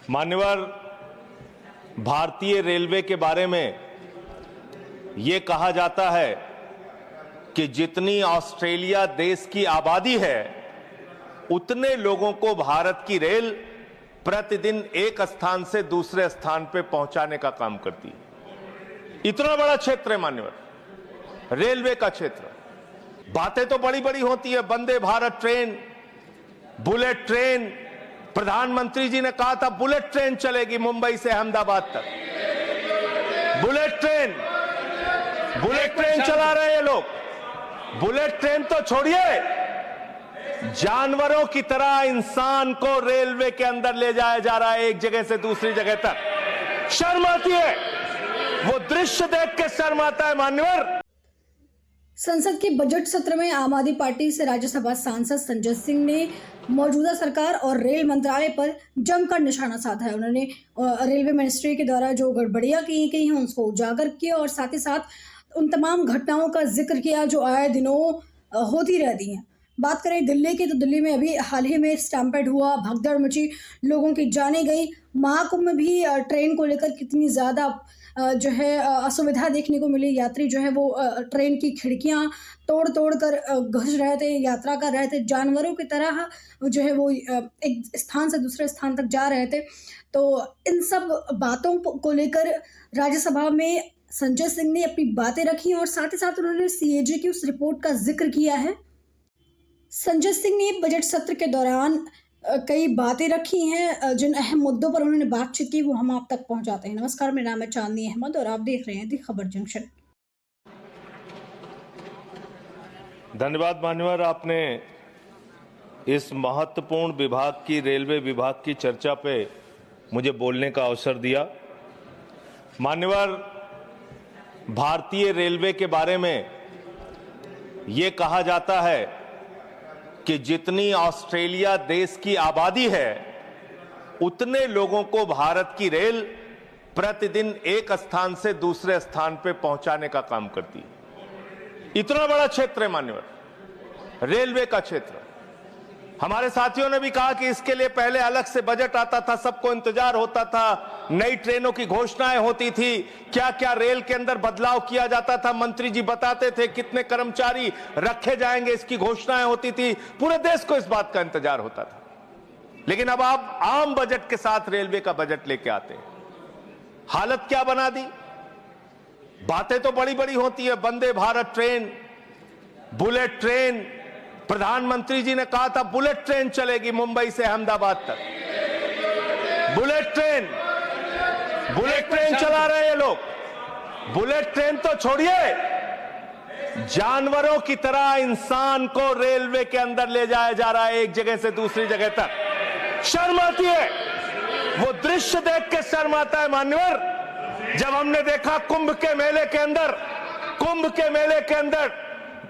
मान्यवर, भारतीय रेलवे के बारे में ये कहा जाता है कि जितनी ऑस्ट्रेलिया देश की आबादी है उतने लोगों को भारत की रेल प्रतिदिन एक स्थान से दूसरे स्थान पे पहुंचाने का काम करती है। इतना बड़ा क्षेत्र है मान्यवर, रेलवे का क्षेत्र। बातें तो बड़ी बड़ी होती है, Vande Bharat train, bullet train. प्रधानमंत्री जी ने कहा था बुलेट ट्रेन चलेगी मुंबई से अहमदाबाद तक। बुलेट ट्रेन चला रहे हैं ये लोग। बुलेट ट्रेन तो छोड़िए, जानवरों की तरह इंसान को रेलवे के अंदर ले जाया जा रहा है, एक जगह से दूसरी जगह तक। शर्म आती है, वो दृश्य देख के शर्म आता है मान्यवर। संसद के बजट सत्र में आम आदमी पार्टी से राज्यसभा सांसद संजय सिंह ने मौजूदा सरकार और रेल मंत्रालय पर जमकर निशाना साधा है। उन्होंने रेलवे मिनिस्ट्री के द्वारा जो गड़बड़ियां की गई हैं उसको उजागर किया और साथ ही साथ उन तमाम घटनाओं का जिक्र किया जो आए दिनों होती रहती हैं। बात करें दिल्ली की, तो दिल्ली में अभी हाल ही में स्टैम्पेड हुआ, भगदड़ मची, लोगों की जानें गई। महाकुंभ में भी ट्रेन को लेकर कितनी ज़्यादा जो है असुविधा देखने को मिली। यात्री जो है वो ट्रेन की खिड़कियां तोड़ कर घुस रहे थे, यात्रा कर रहे थे, जानवरों की तरह जो है वो एक स्थान से दूसरे स्थान तक जा रहे थे। तो इन सब बातों को लेकर राज्यसभा में संजय सिंह ने अपनी बातें रखी और साथ ही साथ उन्होंने सीएजी की उस रिपोर्ट का जिक्र किया है। संजय सिंह ने बजट सत्र के दौरान कई बातें रखी हैं, जिन अहम मुद्दों पर उन्होंने बातचीत की वो हम आप तक पहुंचाते हैं। नमस्कार, मेरा नाम है चांदनी अहमद और आप देख रहे हैं दी खबर जंक्शन। धन्यवाद मान्यवर, आपने इस महत्वपूर्ण विभाग की, रेलवे विभाग की चर्चा पे मुझे बोलने का अवसर दिया। मान्यवर, भारतीय रेलवे के बारे में ये कहा जाता है कि जितनी ऑस्ट्रेलिया देश की आबादी है उतने लोगों को भारत की रेल प्रतिदिन एक स्थान से दूसरे स्थान पे पहुंचाने का काम करती है। इतना बड़ा क्षेत्र है मान्यवर, रेलवे का क्षेत्र। हमारे साथियों ने भी कहा कि इसके लिए पहले अलग से बजट आता था, सबको इंतजार होता था, नई ट्रेनों की घोषणाएं होती थी, क्या क्या रेल के अंदर बदलाव किया जाता था, मंत्री जी बताते थे कितने कर्मचारी रखे जाएंगे, इसकी घोषणाएं होती थी, पूरे देश को इस बात का इंतजार होता था। लेकिन अब आप आम बजट के साथ रेलवे का बजट लेके आते हैं, हालत क्या बना दी। बातें तो बड़ी बड़ी होती है, Vande Bharat train, bullet train. प्रधानमंत्री जी ने कहा था बुलेट ट्रेन चलेगी मुंबई से अहमदाबाद तक। बुलेट ट्रेन चला रहे हैं ये लोग। बुलेट ट्रेन तो छोड़िए, जानवरों की तरह इंसान को रेलवे के अंदर ले जाया जा रहा है, एक जगह से दूसरी जगह तक। शर्म आती है, वो दृश्य देख के शर्म आता है मान्यवर। जब हमने देखा कुंभ के मेले के अंदर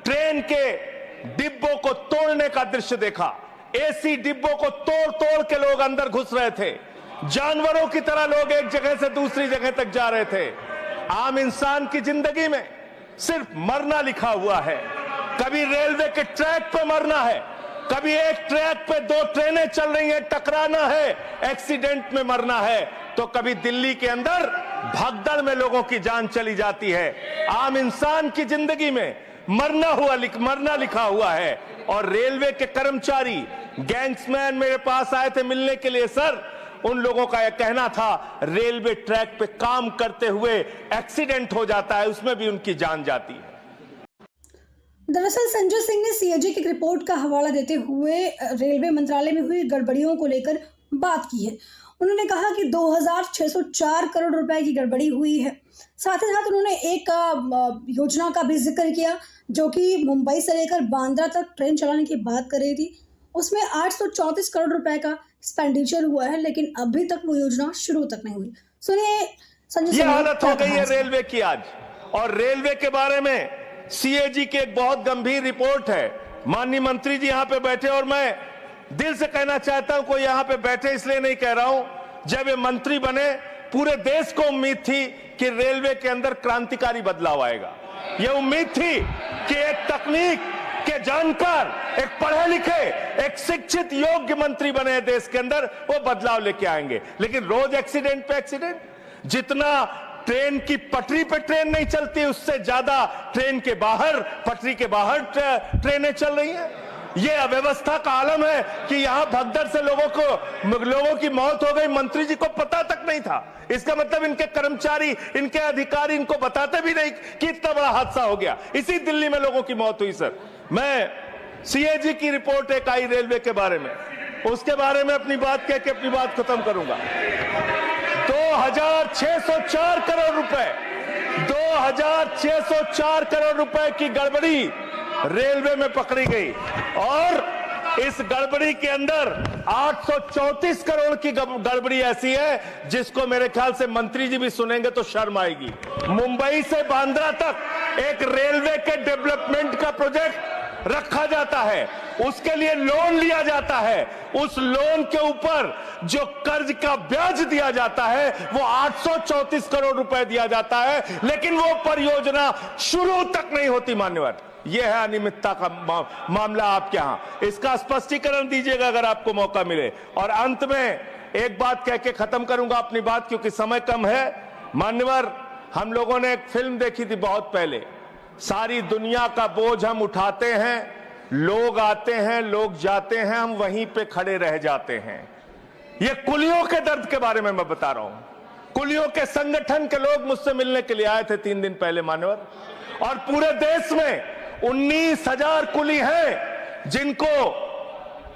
ट्रेन के डिब्बों को तोड़ने का दृश्य देखा, एसी डिब्बों को तोड़ के लोग अंदर घुस रहे थे, जानवरों की तरह लोग एक जगह से दूसरी जगह तक जा रहे थे। आम इंसान की जिंदगी में सिर्फ मरना लिखा हुआ है। कभी रेलवे के ट्रैक पे मरना है, कभी एक ट्रैक पे दो ट्रेनें चल रही हैं, टकराना है, एक्सीडेंट में मरना है, तो कभी दिल्ली के अंदर भगदड़ में लोगों की जान चली जाती है। आम इंसान की जिंदगी में मरना लिखा हुआ है। और रेलवे के कर्मचारी, गैंग्समैन मेरे पास आए थे मिलने के लिए। सर, उन लोगों का यह कहना था रेलवे ट्रैक पे काम करते हुए एक्सीडेंट हो जाता है, उसमें भी उनकी जान जाती है। दरअसल संजय सिंह ने सीएजी की रिपोर्ट का हवाला देते हुए रेलवे मंत्रालय में हुई गड़बड़ियों को लेकर बात की है। उन्होंने कहा कि 2604 करोड़ रुपए की गड़बड़ी हुई है। साथ ही साथ उन्होंने एक योजना का भी जिक्र किया जो कि मुंबई से लेकर बांद्रा तक ट्रेन चलाने की बात कर रही थी। उसमें 834 करोड़ रुपए का एक्सपेंडिचर हुआ है, लेकिन अभी तक वो योजना शुरू तक नहीं हुई। सुनिए संजय सिंह। ये हालत हो गई है रेलवे की आज। और रेलवे के बारे में सीएजी की एक बहुत गंभीर रिपोर्ट है। माननीय मंत्री जी यहाँ पे बैठे, और मैं दिल से कहना चाहता हूं, कोई यहां पे बैठे इसलिए नहीं कह रहा हूं, जब ये मंत्री बने पूरे देश को उम्मीद थी कि रेलवे के अंदर क्रांतिकारी बदलाव आएगा। ये उम्मीद थी कि एक तकनीक कि जानकर एक पढ़े लिखे, एक शिक्षित योग्य मंत्री बने हैं देश के अंदर, वो बदलाव लेके आएंगे। लेकिन रोज एक्सीडेंट पे एक्सीडेंट, जितना ट्रेन की पटरी पे ट्रेन नहीं चलती, उससे ज्यादा ट्रेन के बाहर, पटरी के बाहर ट्रेनें चल रही हैं। ये अव्यवस्था का आलम है कि यहां भगदड़ से लोगों की मौत हो गई, मंत्री जी को पता तक नहीं था। इसका मतलब इनके कर्मचारी, इनके अधिकारी इनको बताते भी नहीं कि इतना बड़ा हादसा हो गया। इसी दिल्ली में लोगों की मौत हुई। सर, मैं सीएजी की रिपोर्ट एक आई रेलवे के बारे में, उसके बारे में अपनी बात कह के अपनी बात खत्म करूंगा। 2604 करोड़ रुपए, 2604 करोड़ रुपए की गड़बड़ी रेलवे में पकड़ी गई, और इस गड़बड़ी के अंदर 834 करोड़ की गड़बड़ी ऐसी है जिसको मेरे ख्याल से मंत्री जी भी सुनेंगे तो शर्म आएगी। मुंबई से बांद्रा तक एक रेलवे के डेवलपमेंट का प्रोजेक्ट रखा जाता है, उसके लिए लोन लिया जाता है, उस लोन के ऊपर जो कर्ज का ब्याज दिया जाता है वो 834 करोड़ रुपए दिया जाता है, लेकिन वो परियोजना शुरू तक नहीं होती। मान्यवर, यह है अनियमितता का मामला आपके यहां। इसका स्पष्टीकरण दीजिएगा अगर आपको मौका मिले। और अंत में एक बात कह के खत्म करूंगा अपनी बात, क्योंकि समय कम है। मान्यवर, हम लोगों ने एक फिल्म देखी थी बहुत पहले, सारी दुनिया का बोझ हम उठाते हैं, लोग आते हैं, लोग जाते हैं, हम वहीं पे खड़े रह जाते हैं। ये कुलियों के दर्द के बारे में मैं बता रहा हूं। कुलियों के संगठन के लोग मुझसे मिलने के लिए आए थे 3 दिन पहले मान्यवर, और पूरे देश में 19,000 कुली हैं जिनको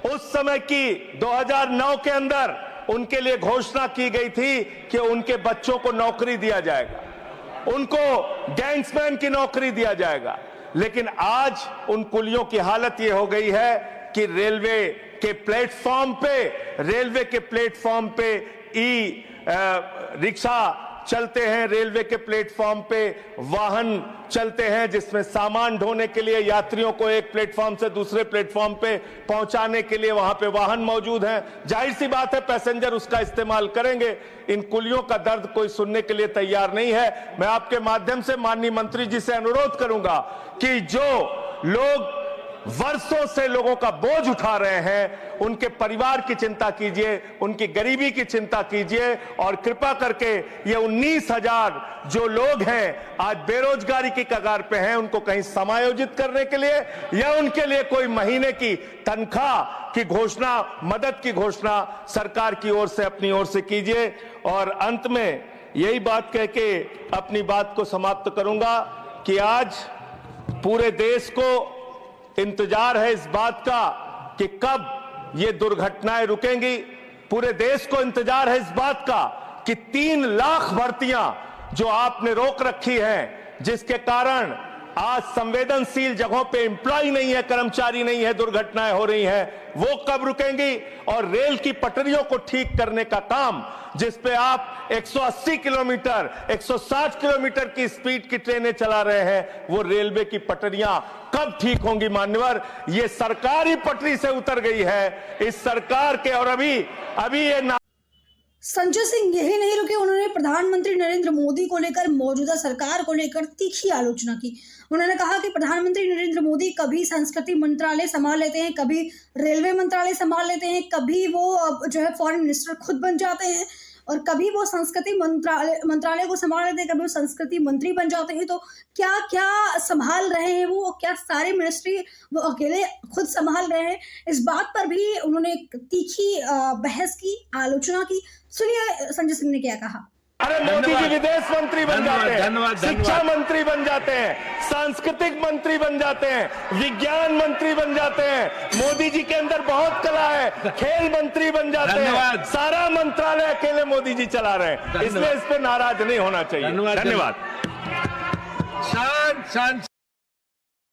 उस समय की 2009 के अंदर उनके लिए घोषणा की गई थी कि उनके बच्चों को नौकरी दिया जाएगा, उनको गैंग्समैन की नौकरी दिया जाएगा। लेकिन आज उन कुलियों की हालत यह हो गई है कि रेलवे के प्लेटफॉर्म पे ई रिक्शा चलते हैं, रेलवे के प्लेटफॉर्म पे वाहन चलते हैं जिसमें सामान ढोने के लिए यात्रियों को एक प्लेटफॉर्म से दूसरे प्लेटफॉर्म पे पहुंचाने के लिए वहां पे वाहन मौजूद हैं। जाहिर सी बात है पैसेंजर उसका इस्तेमाल करेंगे। इन कुलियों का दर्द कोई सुनने के लिए तैयार नहीं है। मैं आपके माध्यम से माननीय मंत्री जी से अनुरोध करूंगा कि जो लोग वर्षों से लोगों का बोझ उठा रहे हैं, उनके परिवार की चिंता कीजिए, उनकी गरीबी की चिंता कीजिए, और कृपा करके ये 19,000 जो लोग हैं आज बेरोजगारी की कगार पे हैं, उनको कहीं समायोजित करने के लिए या उनके लिए कोई महीने की तनख्वाह की घोषणा, मदद की घोषणा सरकार की ओर से अपनी ओर से कीजिए। और अंत में यही बात कह के अपनी बात को समाप्त करूंगा कि आज पूरे देश को इंतजार है इस बात का कि कब ये दुर्घटनाएं रुकेंगी। पूरे देश को इंतजार है इस बात का कि 3 लाख भर्तियां जो आपने रोक रखी हैं, जिसके कारण आज संवेदनशील जगहों पे एम्प्लॉय नहीं है, कर्मचारी नहीं है, दुर्घटनाएं हो रही हैं, वो कब रुकेंगी। और रेल की पटरियों को ठीक करने का काम, जिस पे आप 180 किलोमीटर 160 किलोमीटर की स्पीड की ट्रेनें चला रहे हैं, वो रेलवे की पटरियां कब ठीक होंगी। मान्यवर, ये सरकारी पटरी से उतर गई है इस सरकार के, और अभी ये संजय सिंह यही नहीं रुके, उन्होंने प्रधानमंत्री नरेंद्र मोदी को लेकर, मौजूदा सरकार को लेकर तीखी आलोचना की। उन्होंने कहा कि प्रधानमंत्री नरेंद्र मोदी कभी संस्कृति मंत्रालय संभाल लेते हैं, कभी रेलवे मंत्रालय संभाल लेते हैं, कभी वो जो है फॉरेन मिनिस्टर खुद बन जाते हैं, और कभी वो संस्कृति मंत्रालय को संभाल लेते हैं, कभी वो संस्कृति मंत्री बन जाते हैं। तो क्या क्या संभाल रहे हैं वो, क्या सारे मिनिस्ट्री वो अकेले खुद संभाल रहे हैं? इस बात पर भी उन्होंने तीखी बहस की, आलोचना की। सुनिए संजय सिंह ने क्या कहा। अरे मोदी जी विदेश मंत्री बन जाते हैं, शिक्षा मंत्री बन जाते हैं, सांस्कृतिक मंत्री बन जाते हैं, विज्ञान मंत्री बन जाते हैं, मोदी जी के अंदर बहुत कला है, खेल मंत्री बन जाते हैं, सारा मंत्रालय अकेले मोदी जी चला रहे हैं। इसलिए इस पे नाराज नहीं होना चाहिए। धन्यवाद।